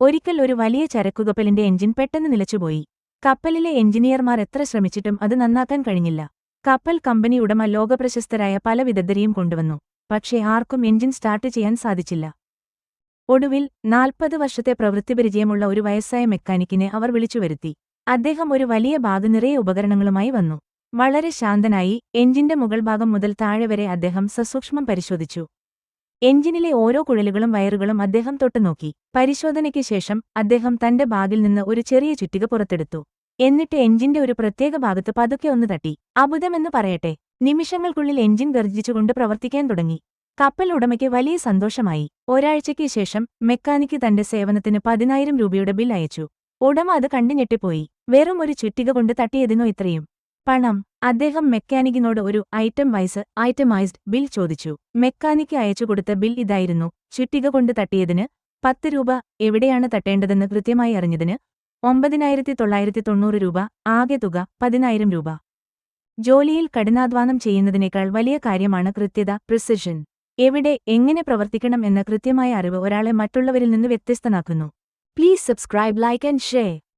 ഒരിക്കൽ ഒരു വലിയ ചരക്കുകപ്പലിന്റെ എഞ്ചിൻ പെട്ടെന്ന് നിലച്ചുപോയി. കപ്പലിലെ എഞ്ചിനീയർമാർ എത്ര ശ്രമിച്ചിട്ടും അത് നന്നാക്കാൻ കഴിഞ്ഞില്ല. കപ്പൽ കമ്പനി ഉടമ ലോകപ്രശസ്തരായ പല വിദഗ്ധരെയും കൊണ്ടുവന്നു. പക്ഷേ ആർക്കും എഞ്ചിൻ സ്റ്റാർട്ട് ചെയ്യാൻ സാധിച്ചില്ല. ഒടുവിൽ 40 വർഷത്തെ പ്രവൃത്തിപരിചയമുള്ള ഒരു വയസ്സായ മെക്കാനിക്കിനെ അവർ വിളിച്ചുവരുത്തി. അദ്ദേഹം ഒരു വലിയ ബാഗ് നിറയെ ഉപകരണങ്ങളുമായി വന്നു. വളരെ ശാന്തനായി എഞ്ചിന്റെ മുകൾഭാഗം മുതൽ താഴെ വരെ അദ്ദേഹം സസൂക്ഷ്മം പരിശോധിച്ചു. എഞ്ചിനിലെ ഓരോ കുഴലുകളും വയറുകളും അദ്ദേഹം തൊട്ടുനോക്കി. പരിശോധനയ്ക്ക് ശേഷം അദ്ദേഹം തന്റെ ബാഗിൽ നിന്ന് ഒരു ചെറിയ ചുറ്റിക പുറത്തെടുത്തു. എന്നിട്ട് എഞ്ചിന്റെ ഒരു പ്രത്യേക ഭാഗത്ത് പതുക്കെ ഒന്ന് തട്ടി. അബുദമെന്ന് പറയട്ടെ, നിമിഷങ്ങൾക്കുള്ളിൽ എഞ്ചിൻ ഗർജിച്ചുകൊണ്ട് പ്രവർത്തിക്കാൻ തുടങ്ങി. കപ്പൽ ഉടമയ്ക്ക് വലിയ സന്തോഷമായി. ഒരാഴ്ചയ്ക്ക് ശേഷം മെക്കാനിക്ക് തന്റെ സേവനത്തിന് 10,000 രൂപയുടെ ബിൽ അയച്ചു. ഉടമ അത് കണ്ടു ഞെട്ടിപ്പോയി. വെറും ഒരു ചുറ്റിക കൊണ്ട് തട്ടിയതിനോ ഇത്രയും പണം? അദ്ദേഹം മെക്കാനിക്കിനോട് ഒരു ഐറ്റമൈസ്ഡ് ബിൽ ചോദിച്ചു. മെക്കാനിക്ക് അയച്ചുകൊടുത്ത ബിൽ ഇതായിരുന്നു. ചുറ്റിക കൊണ്ട് തട്ടിയതിന് 10 രൂപ, എവിടെയാണ് തട്ടേണ്ടതെന്ന് കൃത്യമായി അറിഞ്ഞതിന് 9,990 രൂപ, ആകെ തുക 10,000 രൂപ. ജോലിയിൽ കഠിനാധ്വാനം ചെയ്യുന്നതിനേക്കാൾ വലിയ കാര്യമാണ് കൃത്യത, പ്രിസിഷൻ. എവിടെ, എങ്ങനെ പ്രവർത്തിക്കണം എന്ന കൃത്യമായ അറിവ് ഒരാളെ മറ്റുള്ളവരിൽ നിന്ന് വ്യത്യസ്തനാക്കുന്നു. Please subscribe, like and share.